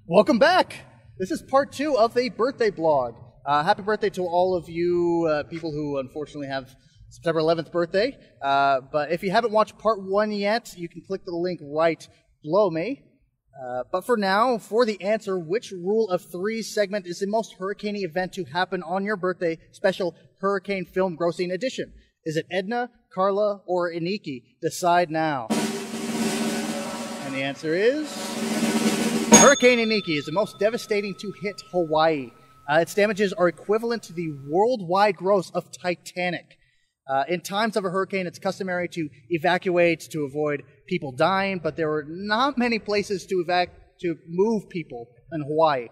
Welcome back! This is part 2 of the birthday blog. Happy birthday to all of you people who unfortunately have September 11th birthday. But if you haven't watched part 1 yet, you can click the link right below me. But for now, for the answer, which Rule of 3 segment is the most hurricane-y event to happen on your birthday special Hurricane Film Grossing Edition? Is it Edna, Carla, or Iniki? Decide now. And the answer is... Hurricane Iniki is the most devastating to hit Hawaii. Its damages are equivalent to the worldwide gross of Titanic. In times of a hurricane, it's customary to evacuate to avoid people dying, but there were not many places to move people in Hawaii.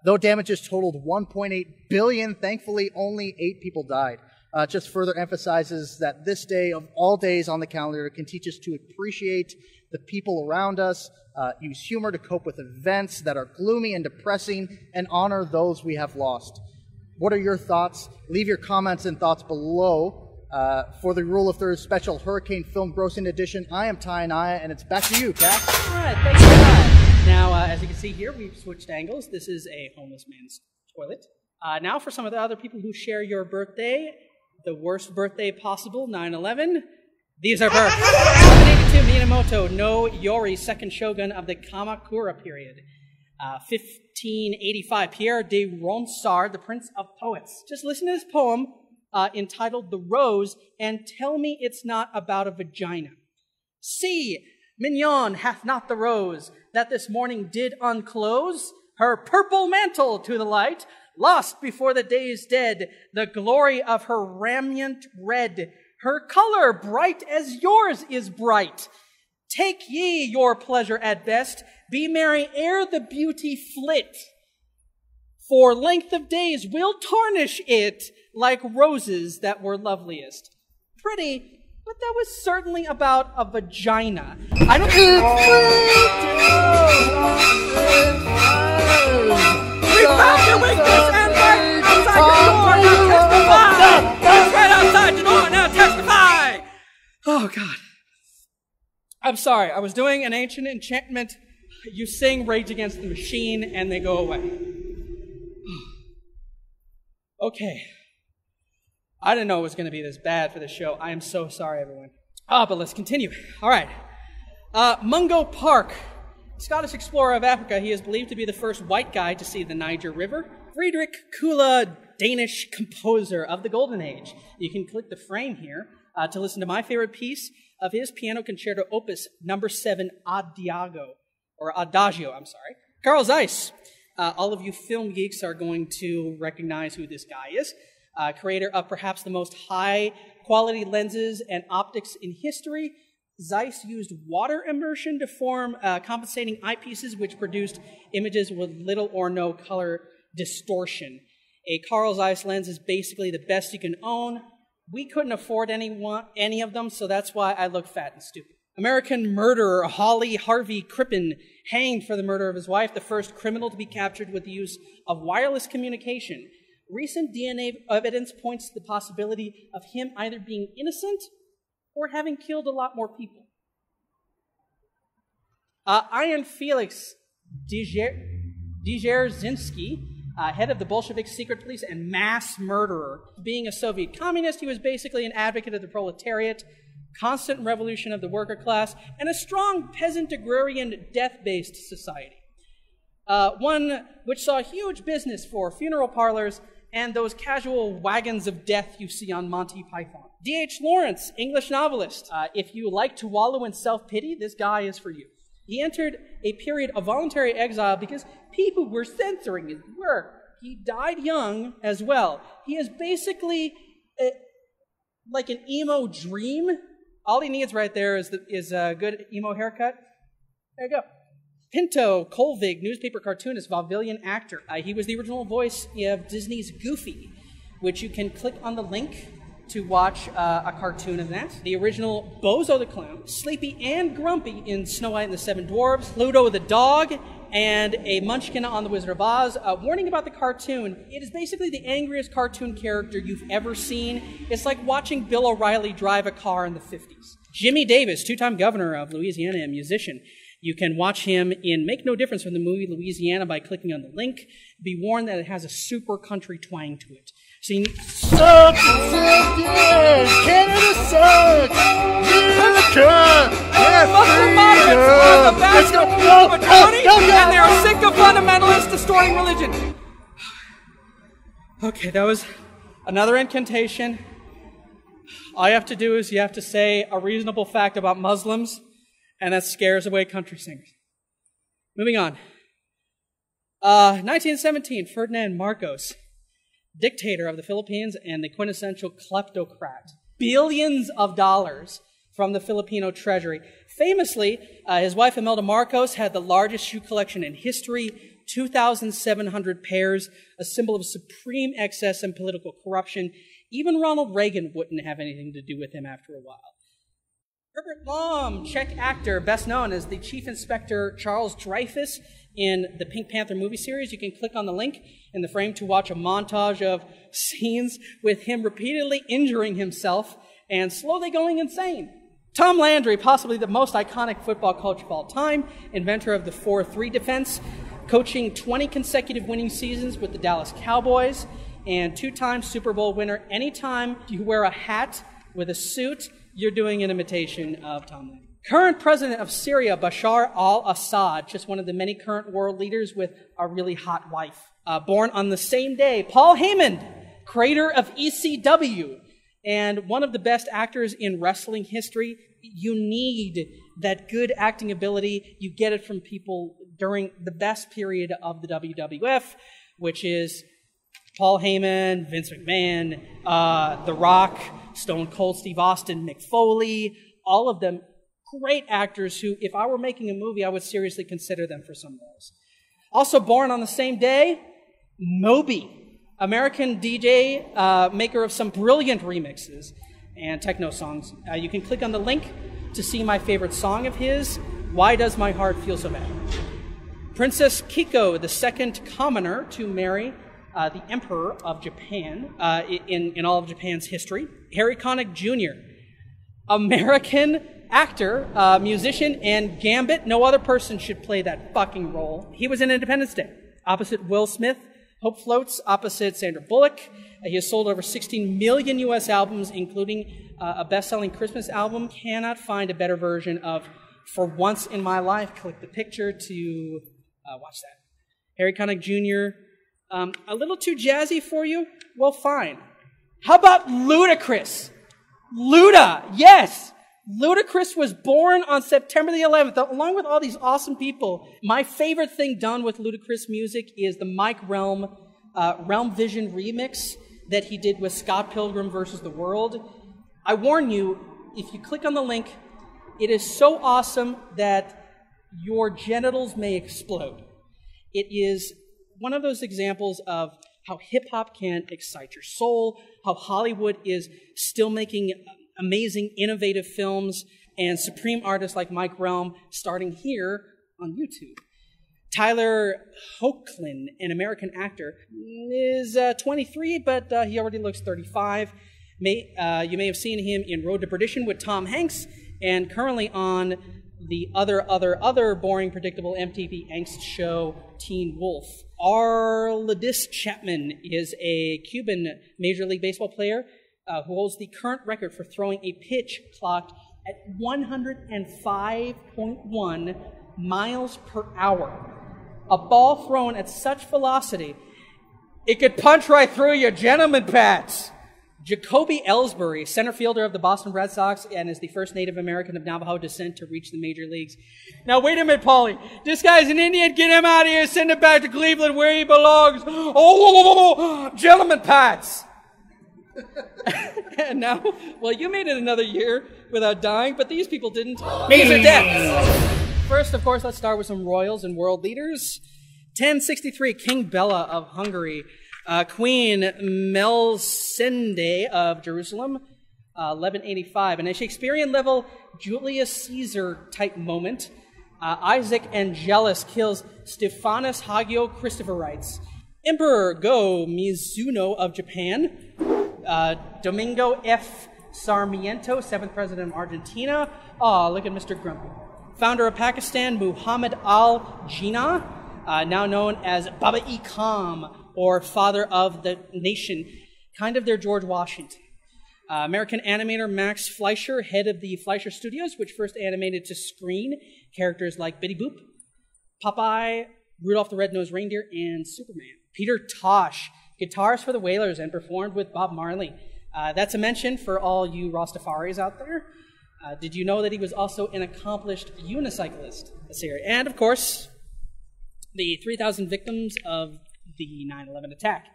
Though damages totaled $1.8 billion, thankfully only 8 people died. Just further emphasizes that this day of all days on the calendar can teach us to appreciate the people around us, use humor to cope with events that are gloomy and depressing, and honor those we have lost. What are your thoughts? Leave your comments and thoughts below. For the Rule of Thirds special Hurricane Film Grossing Edition, I am CassAnaya, and it's back to you, Cass. All right, thanks a lot. Now, as you can see here, we've switched angles. This is a homeless man's toilet. Now for some of the other people who share your birthday, the worst birthday possible, 9/11. These are births. 1182 Minamoto no Yori, second shogun of the Kamakura period. 1585 Pierre de Ronsard, the Prince of Poets. Just listen to this poem entitled The Rose, and tell me it's not about a vagina. See, Mignon hath not the rose that this morning did unclose her purple mantle to the light, lost before the day is dead, the glory of her raiment red, her color bright as yours is bright. Take ye your pleasure at best, be merry ere the beauty flit. For length of days will tarnish it like roses that were loveliest. Pretty, but that was certainly about a vagina. I don't think... We found your weakness and right outside your door. Now testify. It's right outside your door. Now testify. Oh, God. I'm sorry. I was doing an ancient enchantment. You sing Rage Against the Machine, and they go away. Okay. I didn't know it was going to be this bad for the show. I am so sorry, everyone. But let's continue. All right. Mungo Park. Scottish explorer of Africa, he is believed to be the first white guy to see the Niger River. Friedrich Kula, Danish composer of the Golden Age. You can click the frame here to listen to my favorite piece of his piano concerto opus number 7, Adagio. Carl Zeiss. All of you film geeks are going to recognize who this guy is. Creator of perhaps the most high-quality lenses and optics in history. Zeiss used water immersion to form compensating eyepieces which produced images with little or no color distortion. A Carl Zeiss lens is basically the best you can own. We couldn't afford any of them, so that's why I look fat and stupid. American murderer Holly Harvey Crippen hanged for the murder of his wife, the first criminal to be captured with the use of wireless communication. Recent DNA evidence points to the possibility of him either being innocent or having killed a lot more people. Iron Felix Dzerzhinsky, head of the Bolshevik secret police and mass murderer. Being a Soviet communist, he was basically an advocate of the proletariat, constant revolution of the worker class, and a strong peasant agrarian death-based society. One which saw huge business for funeral parlors and those casual wagons of death you see on Monty Python. D.H. Lawrence, English novelist. If you like to wallow in self-pity, this guy is for you. He entered a period of voluntary exile because people were censoring his work. He died young as well. He is basically like an emo dream. All he needs right there is a good emo haircut. There you go. Pinto Colvig, newspaper cartoonist, vaudevillian actor. He was the original voice of Disney's Goofy, which you can click on the link to watch a cartoon of that. The original Bozo the Clown, Sleepy and Grumpy in Snow White and the Seven Dwarfs, Pluto the dog, and a munchkin on The Wizard of Oz. Warning about the cartoon, it is basically the angriest cartoon character you've ever seen. It's like watching Bill O'Reilly drive a car in the 50s. Jimmy Davis, two-time governor of Louisiana and musician. You can watch him in Make No Difference from the movie Louisiana by clicking on the link. Be warned that it has a super country twang to it. So you sucks! Yes! Canada sucks! America! Muslim moderates are the vast majority, and they are sick of fundamentalists distorting religion. Okay, that was another incantation. All you have to do is you have to say a reasonable fact about Muslims, and that scares away country singers. Moving on. 1917, Ferdinand Marcos, dictator of the Philippines and the quintessential kleptocrat. Billions of dollars from the Filipino treasury. Famously, his wife Imelda Marcos had the largest shoe collection in history, 2,700 pairs, a symbol of supreme excess and political corruption. Even Ronald Reagan wouldn't have anything to do with him after a while. Herbert Lom, Czech actor, best known as the Chief Inspector Charles Dreyfus in the Pink Panther movie series. You can click on the link in the frame to watch a montage of scenes with him repeatedly injuring himself and slowly going insane. Tom Landry, possibly the most iconic football coach of all time, inventor of the 4-3 defense, coaching 20 consecutive winning seasons with the Dallas Cowboys, and two-time Super Bowl winner. Anytime you wear a hat with a suit, you're doing an imitation of Tom Landry. Current president of Syria, Bashar al-Assad, just one of the many current world leaders with a really hot wife. Born on the same day, Paul Heyman, creator of ECW, and one of the best actors in wrestling history. You need that good acting ability. You get it from people during the best period of the WWF, which is Paul Heyman, Vince McMahon, The Rock, Stone Cold Steve Austin, Mick Foley, all of them great actors who, if I were making a movie, I would seriously consider them for some roles. Also born on the same day, Moby, American DJ, maker of some brilliant remixes and techno songs. You can click on the link to see my favorite song of his, Why Does My Heart Feel So Bad? Princess Kiko, the second commoner to marry the Emperor of Japan in all of Japan's history. Harry Connick Jr., American actor, musician, and Gambit. No other person should play that fucking role. He was in Independence Day, opposite Will Smith. Hope Floats, opposite Sandra Bullock. He has sold over 16 million U.S. albums, including a best-selling Christmas album. Cannot find a better version of For Once in My Life. Click the picture to watch that. Harry Connick Jr., a little too jazzy for you? Well, fine. How about Ludacris? Luda, yes! Ludacris was born on September the 11th, along with all these awesome people. My favorite thing done with Ludacris music is the Mike Realm Vision remix that he did with Scott Pilgrim versus the World. I warn you, if you click on the link, it is so awesome that your genitals may explode. It is one of those examples of how hip-hop can excite your soul, how Hollywood is still making amazing, innovative films, and supreme artists like Mike Realm starting here on YouTube. Tyler Hoechlin, an American actor, is 23, but he already looks 35. You may have seen him in Road to Perdition with Tom Hanks, and currently on the other boring, predictable MTV angst show, Teen Wolf. Aroldis Chapman is a Cuban Major League Baseball player who holds the current record for throwing a pitch clocked at 105.1 miles per hour. A ball thrown at such velocity, it could punch right through your gentleman Pats. Jacoby Ellsbury, center fielder of the Boston Red Sox, and is the first Native American of Navajo descent to reach the major leagues. Now, wait a minute, Paulie. This guy's an Indian. Get him out of here. Send him back to Cleveland where he belongs. Oh, gentlemen Pats. And now, well, you made it another year without dying, but these people didn't. These are dead. First, of course, let's start with some royals and world leaders. 1063, King Bela of Hungary. Queen Melisende of Jerusalem, 1185. And a Shakespearean level Julius Caesar type moment. Isaac Angelus kills Stephanus Hagio Christophorites. Emperor Go Mizuno of Japan. Domingo F. Sarmiento, 7th President of Argentina. Oh, look at Mr. Grumpy. Founder of Pakistan, Muhammad al-Jinnah, now known as Baba-e-Kam, or Father of the Nation, kind of their George Washington. American animator Max Fleischer, head of the Fleischer Studios, which first animated to screen characters like Betty Boop, Popeye, Rudolph the Red-Nosed Reindeer, and Superman. Peter Tosh, guitarist for the Wailers and performed with Bob Marley. That's a mention for all you Rastafaris out there. Did you know that he was also an accomplished unicyclist? And, of course, the 3,000 victims of the 9/11 attack.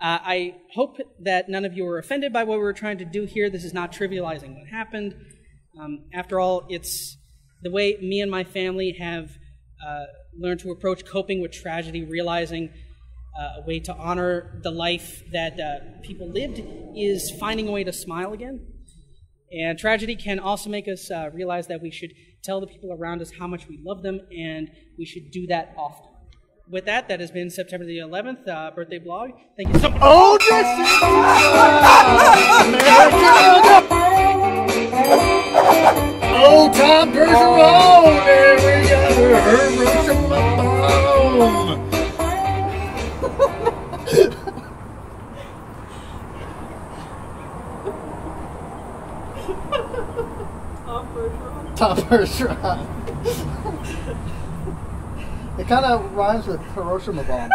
I hope that none of you are offended by what we were trying to do here. This is not trivializing what happened. After all, it's the way me and my family have learned to approach coping with tragedy, realizing a way to honor the life that people lived is finding a way to smile again. And tragedy can also make us realize that we should tell the people around us how much we love them, and we should do that often. With that, that has been September the 11th birthday blog. Thank you so much. Oh, this is America! Old Tom Bergeron! There we go! Her from my bone! Tom Bergeron. It kind of rhymes with Hiroshima bomb.